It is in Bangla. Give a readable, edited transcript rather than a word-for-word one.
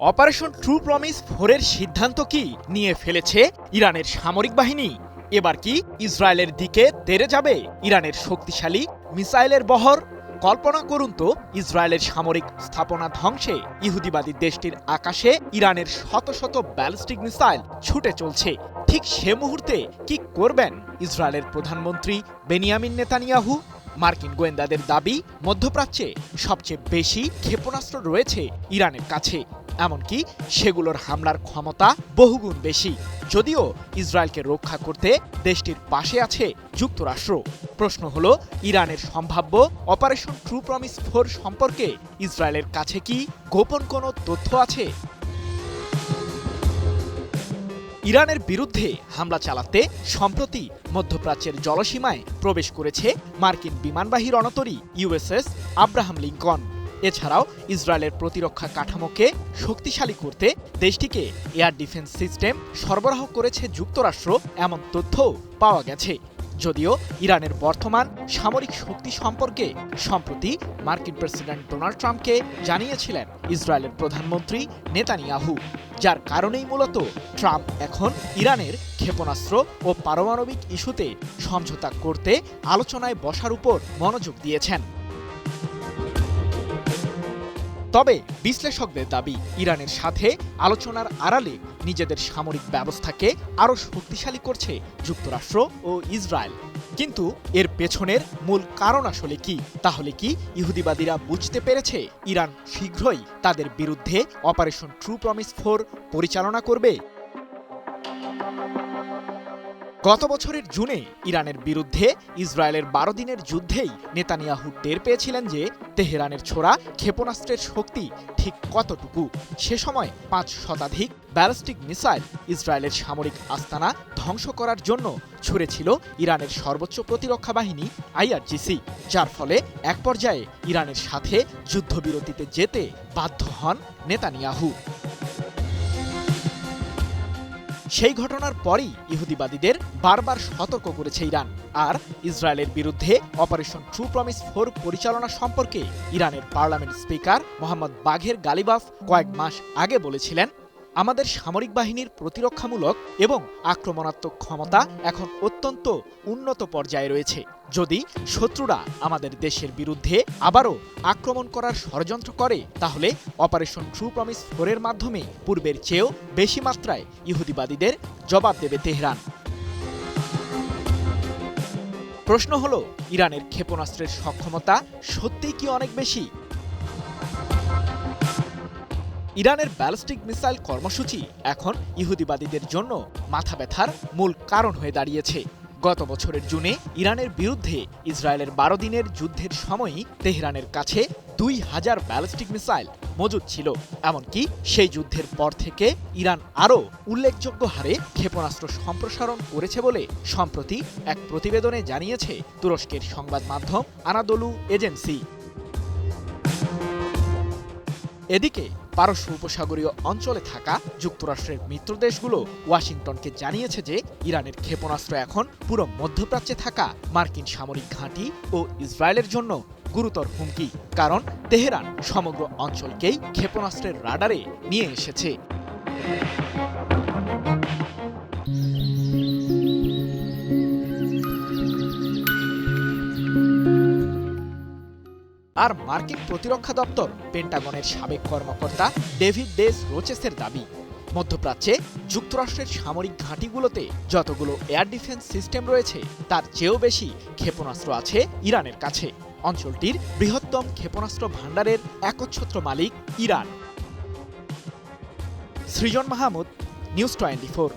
অপারেশন ট্রু প্রমিস 4-এর সিদ্ধান্ত কি নিয়ে ফেলেছে ইরানের সামরিক বাহিনী? এবার কি ইসরায়েলের দিকে তেড়ে যাবে ইরানের শক্তিশালী মিসাইলের বহর? কল্পনা করুন তো, ইসরায়েলের সামরিক স্থাপনা ধ্বংসে ইহুদিবাদী দেশটির আকাশে ইরানের শত শত ব্যালিস্টিক মিসাইল ছুটে চলছে। ঠিক সে মুহূর্তে কি করবেন ইসরায়েলের প্রধানমন্ত্রী বেনিয়ামিন নেতানিয়াহু? মার্কিন গোয়েন্দাদের দাবি, মধ্যপ্রাচ্যে সবচেয়ে বেশি ক্ষেপণাস্ত্র রয়েছে ইরানের কাছে, এমনকি সেগুলোর হামলার ক্ষমতা বহুগুণ বেশি। যদিও ইসরায়েলকে রক্ষা করতে দেশটির পাশে আছে যুক্তরাষ্ট্র। প্রশ্ন হলো, ইরানের সম্ভাব্য অপারেশন ট্রু প্রমিস 4 সম্পর্কে ইসরায়েলের কাছে কি গোপন কোনো তথ্য আছে? ইরানের বিরুদ্ধে হামলা চালাতে সম্প্রতি মধ্যপ্রাচ্যের জলসীমায় প্রবেশ করেছে মার্কিন বিমানবাহী রণতরী ইউএসএস আব্রাহাম লিঙ্কন। এছাড়াও ইসরায়েলের প্রতিরক্ষা কাঠামোকে শক্তিশালী করতে দেশটিকে এয়ার ডিফেন্স সিস্টেম সরবরাহ করেছে যুক্তরাষ্ট্র, এমন তথ্যও পাওয়া গেছে। যদিও ইরানের বর্তমান সামরিক শক্তি সম্পর্কে সম্প্রতি মার্কিন প্রেসিডেন্ট ডোনাল্ড ট্রাম্পকে জানিয়েছিলেন ইসরায়েলের প্রধানমন্ত্রী নেতানিয়াহু, যার কারণেই মূলত ট্রাম্প এখন ইরানের ক্ষেপণাস্ত্র ও পারমাণবিক ইস্যুতে সমঝোতা করতে আলোচনায় বসার উপর মনোযোগ দিয়েছেন। তবে বিশ্লেষকদের দাবি, ইরানের সাথে আলোচনার আড়ালে নিজেদের সামরিক ব্যবস্থাকে আরও শক্তিশালী করছে যুক্তরাষ্ট্র ও ইসরায়েল। কিন্তু এর পেছনের মূল কারণ আসলে কি? তাহলে কি ইহুদিবাদীরা বুঝতে পেরেছে ইরান শীঘ্রই তাদের বিরুদ্ধে অপারেশন ট্রু প্রমিস 4 পরিচালনা করবে? গত বছরের জুনে ইরানের বিরুদ্ধে ইসরায়েলের 12 দিনের যুদ্ধেই নেতানিয়াহু টের পেয়েছিলেন যে তেহরানের ছোড়া ক্ষেপণাস্ত্রের শক্তি ঠিক কতটুকু। সে সময় 5 শতাধিক ব্যালিস্টিক মিসাইল ইসরায়েলের সামরিক আস্তানা ধ্বংস করার জন্য ছুড়েছিল ইরানের সর্বোচ্চ প্রতিরক্ষা বাহিনী আইআরজিসি, যার ফলে এক পর্যায়ে ইরানের সাথে যুদ্ধবিরতিতে যেতে বাধ্য হন নেতানিয়াহু। সেই ঘটনার পরই ইহুদিবাদীদের বারবার সতর্ক করেছে ইরান। আর ইসরায়েলের বিরুদ্ধে অপারেশন ট্রু প্রমিস 4 পরিচালনা সম্পর্কে ইরানের পার্লামেন্ট স্পিকার মোহাম্মদ বাঘের গালিবাফ কয়েক মাস আগে বলেছিলেন, আমাদের সামরিক বাহিনীর প্রতিরক্ষামূলক এবং আক্রমণাত্মক ক্ষমতা এখন অত্যন্ত উন্নত পর্যায়ে রয়েছে। যদি শত্রুরা আমাদের দেশের বিরুদ্ধে আবারও আক্রমণ করার ষড়যন্ত্র করে, তাহলে অপারেশন ট্রু প্রমিস 4-এর মাধ্যমে পূর্বের চেয়েও বেশি মাত্রায় ইহুদিবাদীদের জবাব দেবে তেহরান। প্রশ্ন হলো, ইরানের ক্ষেপণাস্ত্রের সক্ষমতা সত্যিই কি অনেক বেশি? ইরানের ব্যালিস্টিক মিসাইল কর্মসূচি এখন ইহুদিবাদীদের জন্য মাথা ব্যথার মূল কারণ হয়ে দাঁড়িয়েছে। গত বছরের জুনে ইরানের বিরুদ্ধে ইসরায়েলের 12 দিনের যুদ্ধের সময়ই তেহরানের কাছে 2000 ব্যালিস্টিক মিসাইল মজুদ ছিল। এমনকি সেই যুদ্ধের পর থেকে ইরান আরও উল্লেখযোগ্য হারে ক্ষেপণাস্ত্র সম্প্রসারণ করেছে বলে সম্প্রতি এক প্রতিবেদনে জানিয়েছে তুরস্কের সংবাদ মাধ্যম আনাদোলু এজেন্সি। এদিকে পারস্য উপসাগরীয় অঞ্চলে থাকা যুক্তরাষ্ট্রের মিত্র দেশগুলো ওয়াশিংটনকে জানিয়েছে যে ইরানের ক্ষেপণাস্ত্র এখন পুরো মধ্যপ্রাচ্যে থাকা মার্কিন সামরিক ঘাঁটি ও ইসরায়েলের জন্য গুরুতর হুমকি, কারণ তেহরান সমগ্র অঞ্চলকেই ক্ষেপণাস্ত্রের রাডারে নিয়ে এসেছে। আর মার্কিন প্রতিরক্ষা দপ্তর পেন্টাগনের সাবেক কর্মকর্তা ডেভিড ডেস রোচেসের দাবি, মধ্যপ্রাচ্যে যুক্তরাষ্ট্রের সামরিক ঘাঁটিগুলোতে যতগুলো এয়ার ডিফেন্স সিস্টেম রয়েছে তার চেয়েও বেশি ক্ষেপণাস্ত্র আছে ইরানের কাছে। অঞ্চলটির বৃহত্তম ক্ষেপণাস্ত্র ভাণ্ডারের একচ্ছত্র মালিক ইরান। সৃজন মাহমুদ, নিউজ 24।